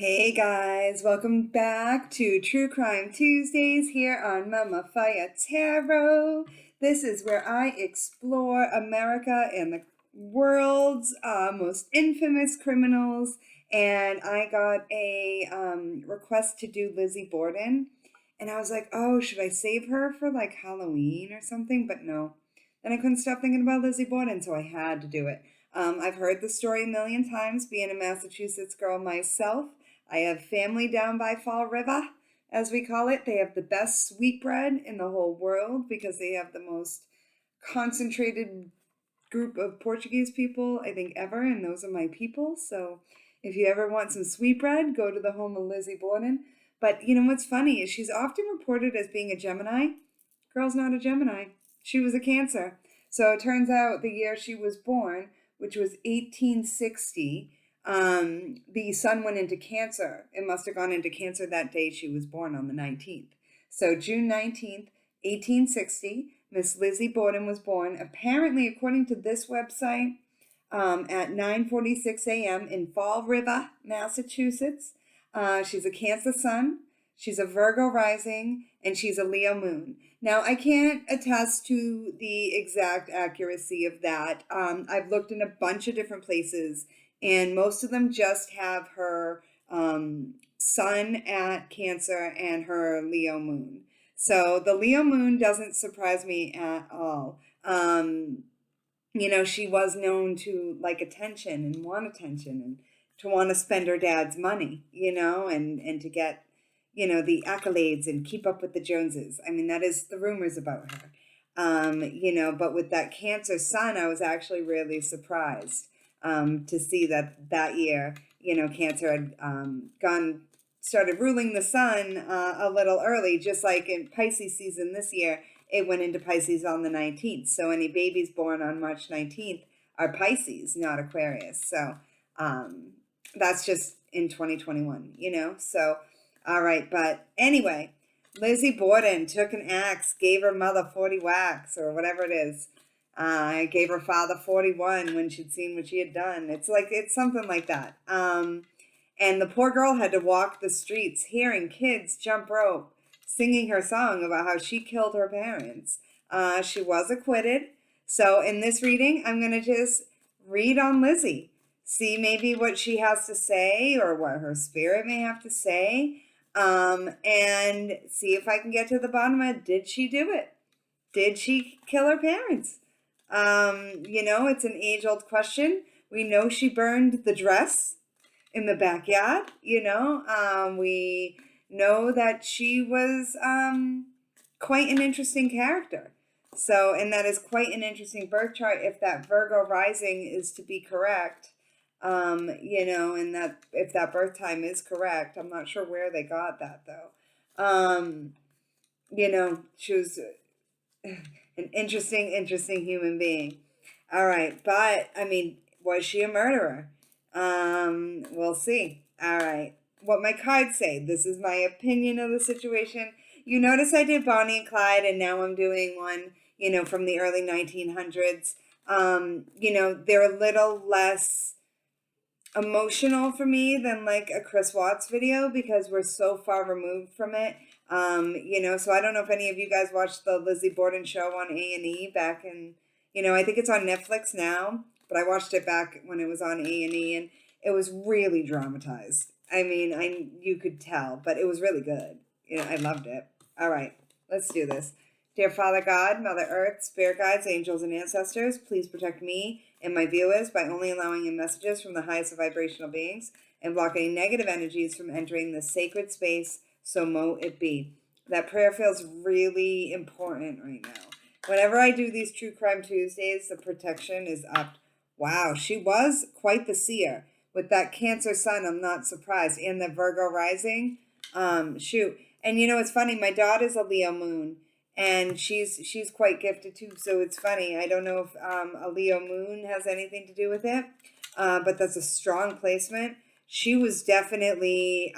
Hey guys, welcome back to True Crime Tuesdays here on Mama Fire Tarot. This is where I explore America and the world's most infamous criminals. And I got a request to do Lizzie Borden. And I was like, oh, should I save her for like Halloween or something? But no. Then I couldn't stop thinking about Lizzie Borden, so I had to do it. I've heard the story a million times, being a Massachusetts girl myself. I have family down by Fall River, as we call it. They have the best sweetbread in the whole world because they have the most concentrated group of Portuguese people, I think, ever, and those are my people. So if you ever want some sweetbread, go to the home of Lizzie Borden. But you know what's funny is she's often reported as being a Gemini. Girl's not a Gemini. She was a Cancer. So it turns out the year she was born, which was 1860, the sun went into Cancer. It must have gone into Cancer that day she was born on the 19th. So June 19th, 1860, Miss Lizzie Borden was born, apparently, according to this website, at 9:46 a.m. in Fall River, Massachusetts. She's a Cancer sun, she's a Virgo rising, and she's a Leo moon. Now, I can't attest to the exact accuracy of that. I've looked in a bunch of different places, and most of them just have her sun at Cancer and her Leo moon. So the Leo moon doesn't surprise me at all. She was known to like attention and want attention and to want to spend her dad's money, and to get, the accolades and keep up with the Joneses. I mean, that is the rumors about her. But with that Cancer sun, I was actually really surprised to see that year, Cancer had started ruling the sun a little early, just like in Pisces season this year, it went into Pisces on the 19th. So any babies born on March 19th are Pisces, not Aquarius. So that's just in 2021, So, all right. But anyway, Lizzie Borden took an axe, gave her mother 40 whacks or whatever it is. Gave her father 41 when she'd seen what she had done. It's something like that. And the poor girl had to walk the streets hearing kids jump rope, singing her song about how she killed her parents. She was acquitted. So in this reading, I'm going to just read on Lizzie. See maybe what she has to say or what her spirit may have to say. And see if I can get to the bottom of it. Did she do it? Did she kill her parents? It's an age-old question. We know she burned the dress in the backyard, we know that she was quite an interesting character. So, and that is quite an interesting birth chart if that Virgo rising is to be correct, and that if that birth time is correct. I'm not sure where they got that though. She was an interesting human being. All right, but I mean, was she a murderer? We'll see. All right. What my cards say. This is my opinion of the situation. You notice I did Bonnie and Clyde, and now I'm doing one, from the early 1900s. They're a little less emotional for me than like a Chris Watts video because we're so far removed from it. So I don't know if any of you guys watched the Lizzie Borden show on A&E back in, I think it's on Netflix now. But I watched it back when it was on A&E, and it was really dramatized. I mean, you could tell, but it was really good. I loved it. All right, let's do this. Dear Father God, Mother Earth, Spirit Guides, Angels, and Ancestors, please protect me and my viewers by only allowing in messages from the highest vibrational beings and block any negative energies from entering this sacred space, so mote it be. That prayer feels really important right now. Whenever I do these True Crime Tuesdays, the protection is up. Wow, she was quite the seer. With that Cancer sun, I'm not surprised. And the Virgo rising, shoot. And it's funny, my daughter's a Leo moon, and she's quite gifted too, so it's funny. I don't know if a Leo moon has anything to do with it, but that's a strong placement. She was definitely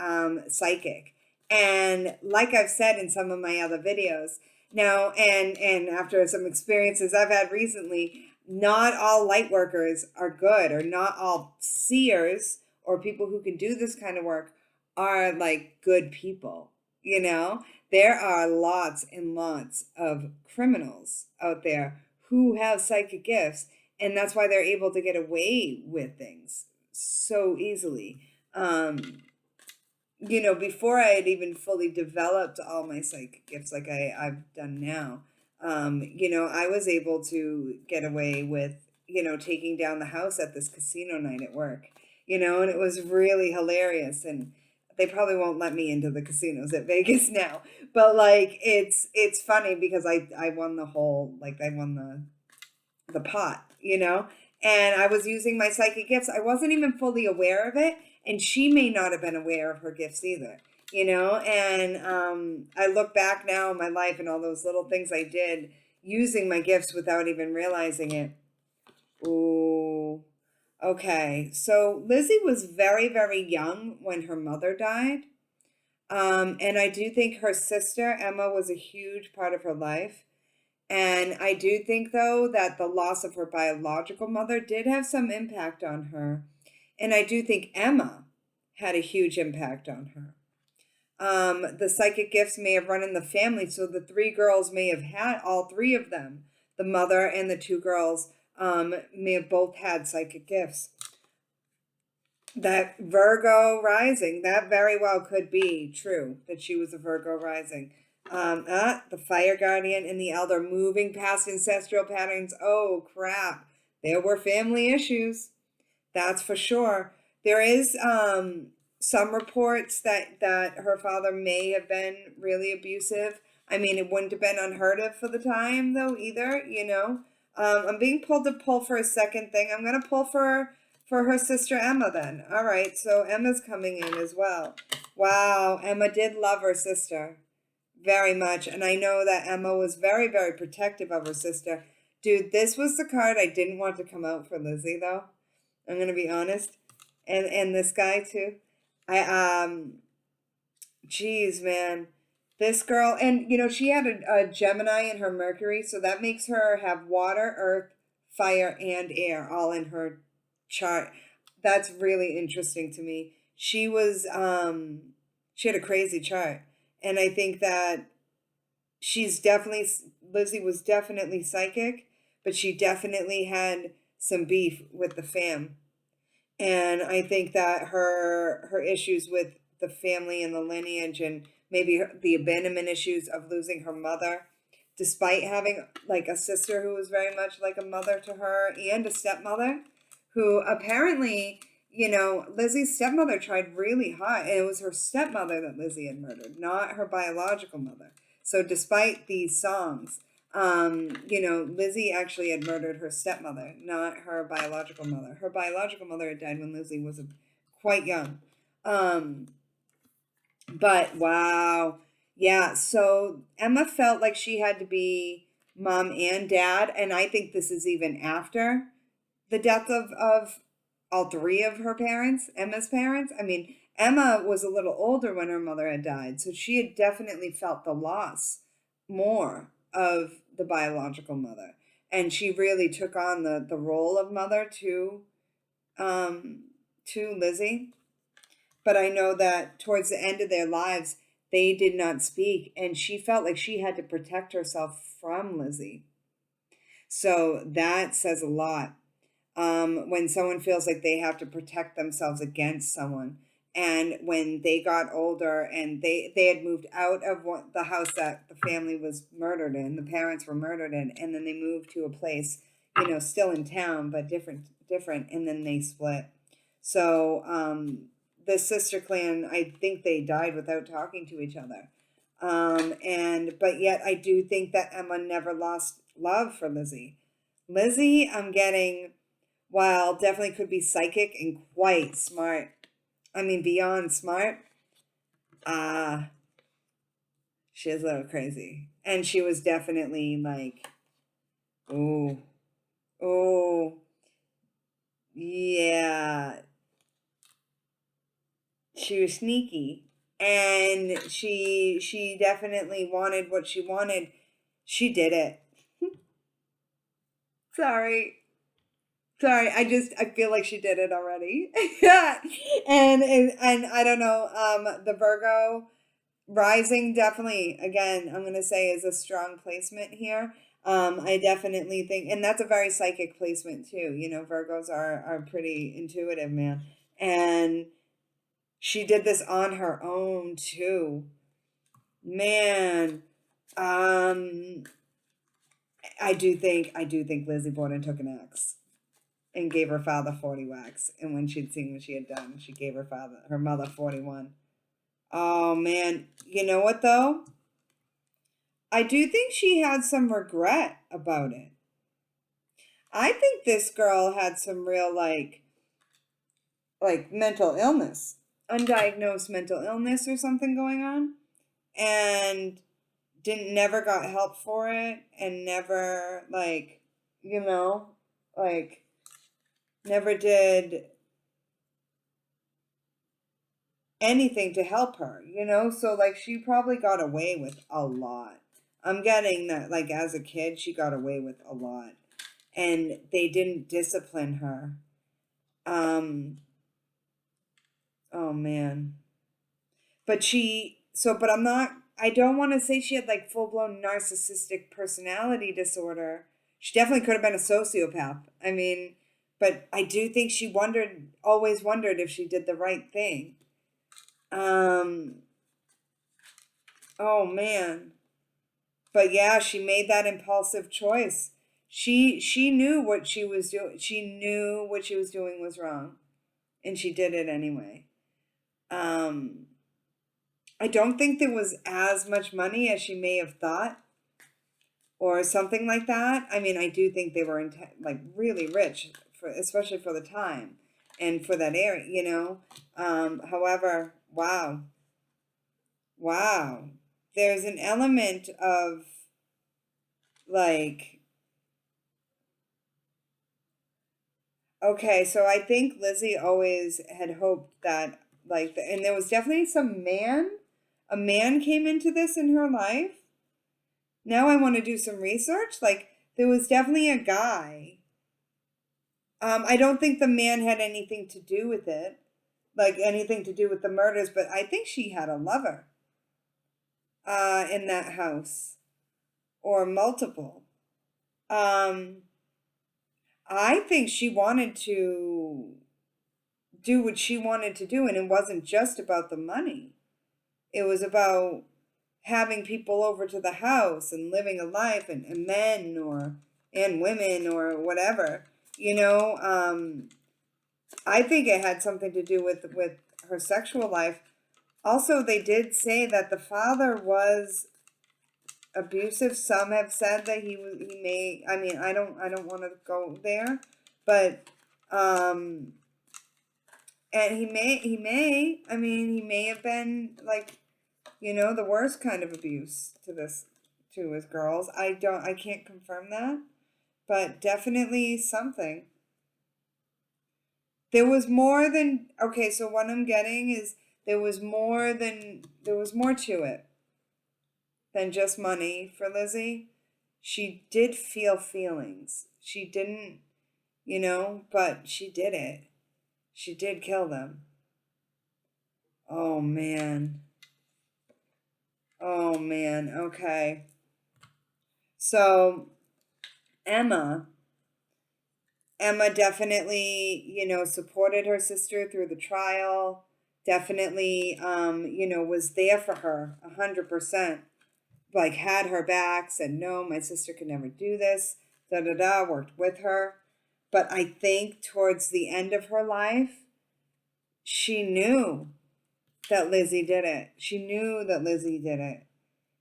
psychic. And like I've said in some of my other videos, now, and after some experiences I've had recently, not all light workers are good, or not all seers or people who can do this kind of work are like good people, you know? There are lots and lots of criminals out there who have psychic gifts, and that's why they're able to get away with things so easily. You know, before I had even fully developed all my psychic gifts like I've done now, you know, I was able to get away with, you know, taking down the house at this casino night at work, you know, and it was really hilarious. And they probably won't let me into the casinos at Vegas now, but like it's funny because I won the whole, like I won the pot, you know? And I was using my psychic gifts. I wasn't even fully aware of it, and she may not have been aware of her gifts either, you know? And I look back now in my life and all those little things I did using my gifts without even realizing it. Ooh. Okay. So Lizzie was very, very young when her mother died. And I do think her sister, Emma, was a huge part of her life. And I do think, though, that the loss of her biological mother did have some impact on her. And I do think Emma had a huge impact on her. The psychic gifts may have run in the family, so the three girls may have had, all three of them, the mother and the two girls, may have both had psychic gifts. That Virgo rising, that very well could be true, that she was a Virgo rising. The fire guardian and the elder moving past ancestral patterns. Oh, crap. There were family issues. That's for sure. There is some reports that her father may have been really abusive. I mean, it wouldn't have been unheard of for the time, though, either, you know. I'm being pulled to pull for a second thing. I'm going to pull for her sister Emma then. All right, so Emma's coming in as well. Wow, Emma did love her sister very much. And I know that Emma was very, very protective of her sister. Dude, this was the card I didn't want to come out for Lizzie, though. I'm going to be honest. And this guy, too. Geez, man. This girl, and, you know, she had a Gemini in her Mercury, so that makes her have water, earth, fire, and air all in her chart. That's really interesting to me. She had a crazy chart. And I think that Lizzie was definitely psychic, but she definitely had some beef with the fam. And I think that her issues with the family and the lineage and maybe the abandonment issues of losing her mother, despite having like a sister who was very much like a mother to her and a stepmother who apparently, you know, Lizzie's stepmother tried really hard, and it was her stepmother that Lizzie had murdered, not her biological mother. So despite these songs, you know, Lizzie actually had murdered her stepmother, not her biological mother. Her biological mother had died when Lizzie was quite young. But wow. Yeah, so Emma felt like she had to be mom and dad, and I think this is even after the death of all three of her parents, Emma's parents. I mean, Emma was a little older when her mother had died, so she had definitely felt the loss more of the biological mother. And she really took on the role of mother to Lizzie. But I know that towards the end of their lives, they did not speak, and she felt like she had to protect herself from Lizzie. So that says a lot. When someone feels like they have to protect themselves against someone. And when they got older and they had moved out of the house that the family was murdered in, the parents were murdered in, and then they moved to a place, you know, still in town, but different, and then they split. So the sister clan, I think they died without talking to each other. But yet I do think that Emma never lost love for Lizzie. Lizzie, I'm getting, while definitely could be psychic and quite smart. I mean, beyond smart. She is a little crazy. And she was definitely like, oh, yeah. She was sneaky. And she definitely wanted what she wanted. She did it. Sorry. Sorry, I feel like she did it already. Yeah. And I don't know, the Virgo rising definitely, again, I'm gonna say is a strong placement here. I definitely think, and that's a very psychic placement too. You know, Virgos are pretty intuitive, man. And she did this on her own too. Man, um, I do think Lizzie Borden took an axe and gave her father 40 whacks. And when she'd seen what she had done, she gave her mother 41. Oh man, you know what though? I do think she had some regret about it. I think this girl had some real like mental illness, undiagnosed mental illness or something going on, and never got help for it, and never you know like never did anything to help her, you know? So like she probably got away with a lot. I'm getting that like as a kid she got away with a lot and they didn't discipline her. Oh man. But I don't want to say she had like full-blown narcissistic personality disorder. She definitely could have been a sociopath. I mean, but I do think she always wondered if she did the right thing. Oh man. But yeah, she made that impulsive choice. She knew what she was doing. She knew what she was doing was wrong, and she did it anyway. I don't think there was as much money as she may have thought, or something like that. I mean, I do think they were like really rich, especially for the time and for that area, you know. However, wow, there's an element of like, okay, so I think Lizzie always had hoped that and there was definitely a man came into this in her life. Now I want to do some research. Like there was definitely a guy. I don't think the man had anything to do with it, like anything to do with the murders, but I think she had a lover in that house or multiple. I think she wanted to do what she wanted to do, and it wasn't just about the money. It was about having people over to the house and living a life and men and women or whatever. You know, I think it had something to do with her sexual life. Also, they did say that the father was abusive. Some have said that he may, I mean, I don't want to go there, but and he may, I mean, he may have been like, you know, the worst kind of abuse to his girls. I can't confirm that, but definitely something. There was more than, okay, so what I'm getting is there was more to it than just money for Lizzie. She did feel feelings. She didn't, you know, but she did it. She did kill them. Oh man. Oh man. Okay. So Emma definitely, you know, supported her sister through the trial. Definitely, you know, was there for her 100%. Like had her back, said, no, my sister could never do this, worked with her. But I think towards the end of her life, she knew that Lizzie did it. She knew that Lizzie did it.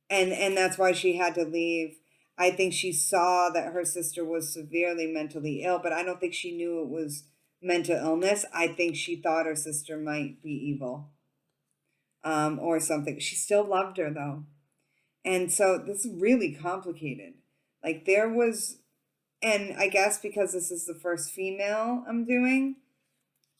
And that's why she had to leave. I think she saw that her sister was severely mentally ill, but I don't think she knew it was mental illness. I think she thought her sister might be evil, or something. She still loved her though. And so this is really complicated. Like there was, and I guess because this is the first female I'm doing,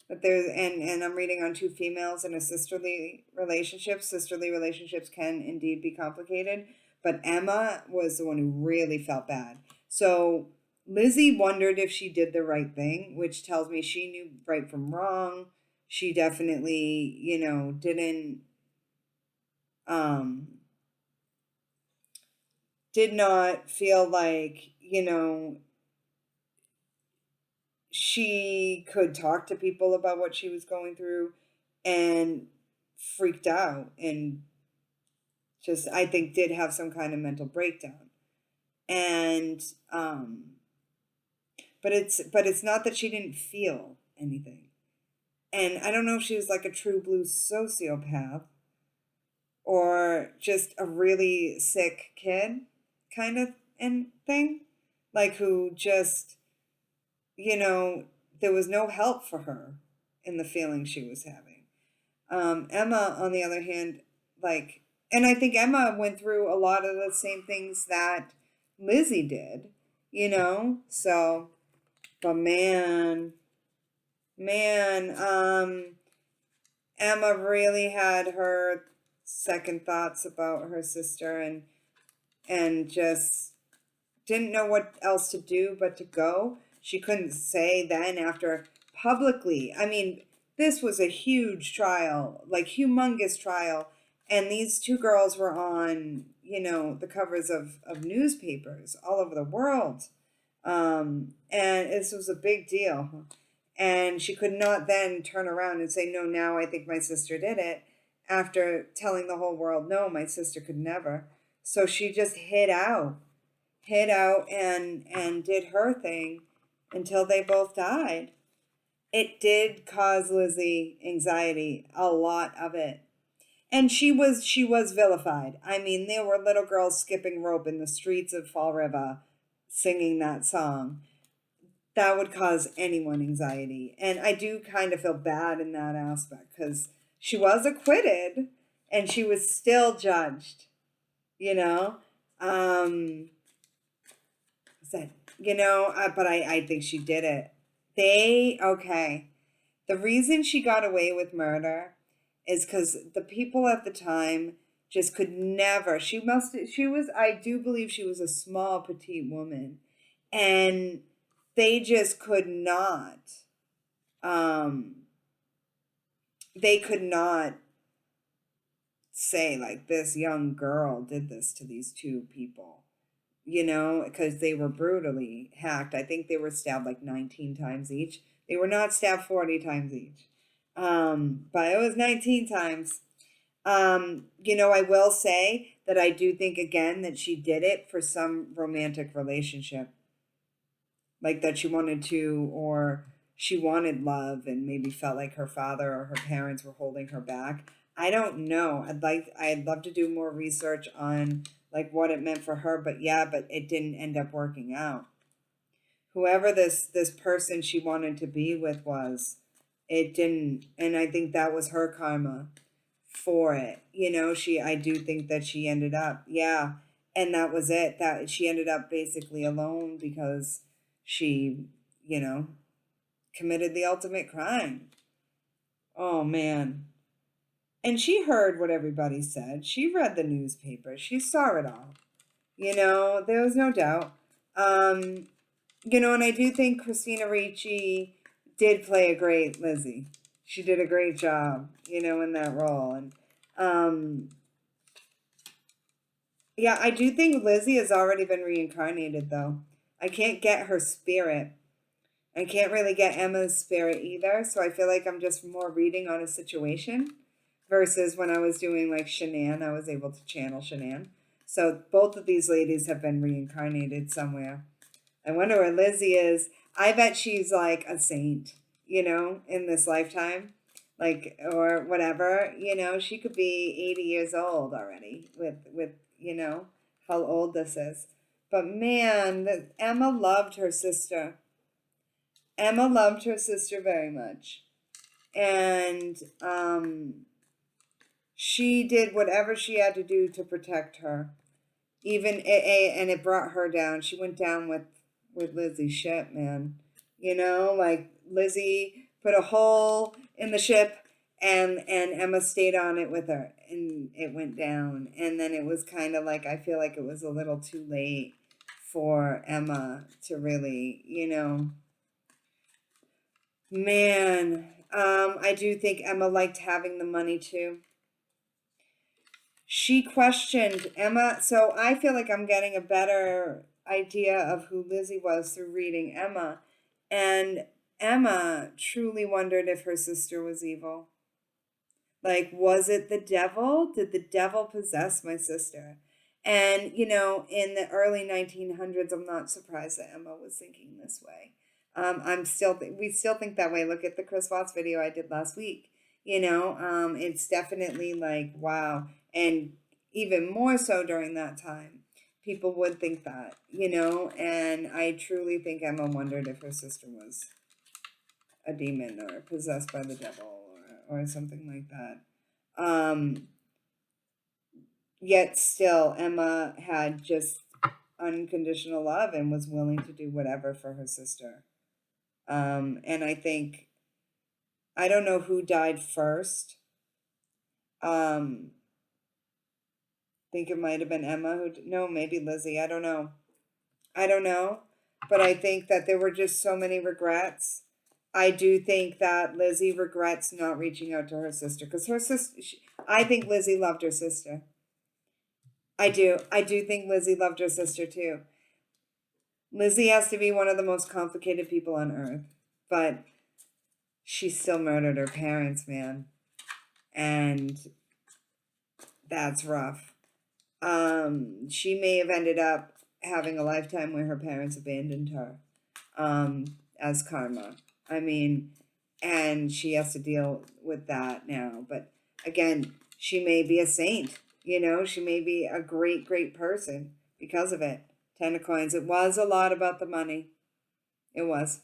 but there's, and I'm reading on two females in a sisterly relationship. Sisterly relationships can indeed be complicated, but Emma was the one who really felt bad. So Lizzie wondered if she did the right thing, which tells me she knew right from wrong. She definitely, um, did not feel like, she could talk to people about what she was going through, and freaked out and just, I think, did have some kind of mental breakdown. And but it's not that she didn't feel anything. And I don't know if she was like a true blue sociopath or just a really sick kid kind of and thing, like who just, there was no help for her in the feelings she was having. Emma, on the other hand, like, and I think Emma went through a lot of the same things that Lizzie did, so, but Emma really had her second thoughts about her sister, and just didn't know what else to do but to go. She couldn't say then after publicly. I mean, this was a huge trial, like humongous trial. And these two girls were on, the covers of newspapers all over the world. And this was a big deal. And she could not then turn around and say, no, now I think my sister did it, after telling the whole world, no, my sister could never. So she just hid out and did her thing until they both died. It did cause Lizzie anxiety, a lot of it. And she was vilified. I mean, there were little girls skipping rope in the streets of Fall River singing that song. That would cause anyone anxiety. And I do kind of feel bad in that aspect, because she was acquitted and she was still judged, but I think she did it. The reason she got away with murder is because the people at the time just could never, I do believe she was a small, petite woman, and they just could not, they could not say, like, this young girl did this to these two people, because they were brutally hacked. I think they were stabbed like 19 times each. They were not stabbed 40 times each. But it was 19 times. I will say that I do think, again, that she did it for some romantic relationship. Like that she wanted to, or she wanted love and maybe felt like her father or her parents were holding her back. I don't know. I'd love to do more research on like what it meant for her, but it didn't end up working out. Whoever this person she wanted to be with was, it didn't, and I think that was her karma for it. I do think that she ended up, and that was it. That she ended up basically alone because she, committed the ultimate crime. Oh man. And she heard what everybody said. She read the newspaper. She saw it all. There was no doubt. And I do think Christina Ricci did play a great Lizzie. She did a great job, in that role. And I do think Lizzie has already been reincarnated, though. I can't get her spirit. I can't really get Emma's spirit either. So I feel like I'm just more reading on a situation. Versus when I was doing like Shanann, I was able to channel Shanann. So both of these ladies have been reincarnated somewhere. I wonder where Lizzie is. I bet she's like a saint, in this lifetime. Like, or whatever, she could be 80 years old already with how old this is. But man, Emma loved her sister. Emma loved her sister very much. And, she did whatever she had to do to protect her. And it brought her down. She went down with Lizzie's ship, man. Like Lizzie put a hole in the ship and Emma stayed on it with her and it went down. And then it was kind of like, I feel like it was a little too late for Emma to really, man, I do think Emma liked having the money too. She questioned Emma, so I feel like I'm getting a better idea of who Lizzie was through reading Emma. And Emma truly wondered if her sister was evil. Like, was it the devil? Did the devil possess my sister? And, in the early 1900s, I'm not surprised that Emma was thinking this way. We still think that way. Look at the Chris Watts video I did last week. It's definitely like, wow. And even more so during that time, people would think that, and I truly think Emma wondered if her sister was a demon or possessed by the devil or something like that. Yet still, Emma had just unconditional love and was willing to do whatever for her sister. And I think, I don't know who died first. Think it might have been Emma no, maybe Lizzie. I don't know. But I think that there were just so many regrets. I do think that Lizzie regrets not reaching out to her sister because I think Lizzie loved her sister. I do think Lizzie loved her sister too. Lizzie has to be one of the most complicated people on earth, but she still murdered her parents, man. And that's rough. She may have ended up having a lifetime where her parents abandoned her, as karma. I mean, and she has to deal with that now. But again, she may be a saint, she may be a great, great person because of it. 10 of coins. It was a lot about the money. It was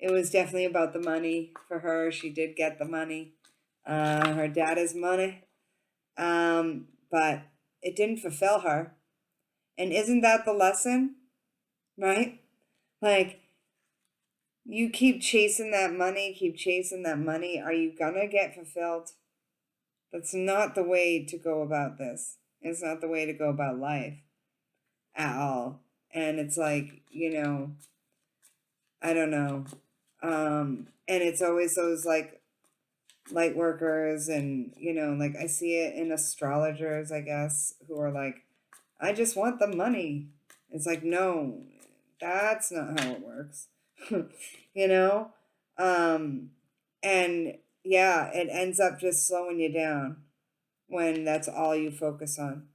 definitely about the money for her. She did get the money. Her dad is money. But it didn't fulfill her. And isn't that the lesson? Right? Like, you keep chasing that money. Are you gonna get fulfilled? That's not the way to go about this. It's not the way to go about life at all. And it's like, I don't know. And it's always those like light workers and, like I see it in astrologers, I guess, who are like, I just want the money. It's like, no, that's not how it works. And yeah, it ends up just slowing you down when that's all you focus on,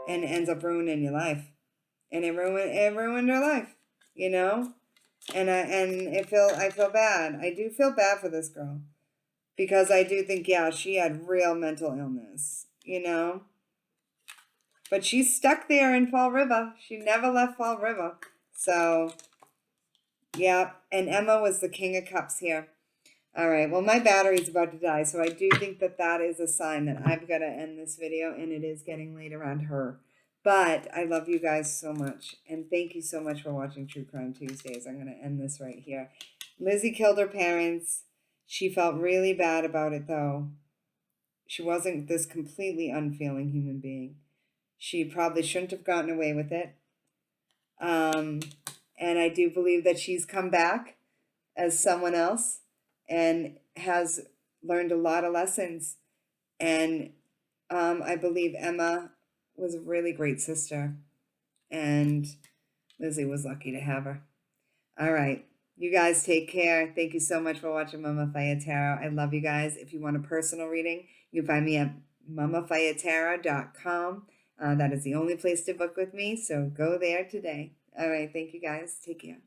and it ends up ruining your life. And it ruined her life, And I feel bad. I do feel bad for this girl because I do think, yeah, she had real mental illness, But she's stuck there in Fall River. She never left Fall River. So, yeah. And Emma was the King of Cups here. All right. Well, my battery's about to die. So I do think that is a sign that I've got to end this video. And it is getting late around her. But I love you guys so much. And thank you so much for watching True Crime Tuesdays. I'm going to end this right here. Lizzie killed her parents. She felt really bad about it, though. She wasn't this completely unfeeling human being. She probably shouldn't have gotten away with it. And I do believe that she's come back as someone else and has learned a lot of lessons. And I believe Emma was a really great sister. And Lizzie was lucky to have her. All right. You guys take care. Thank you so much for watching Mama Faya Tarot. I love you guys. If you want a personal reading, you can find me at mamafayatarot.com. That is the only place to book with me, so go there today. All right, thank you guys. Take care.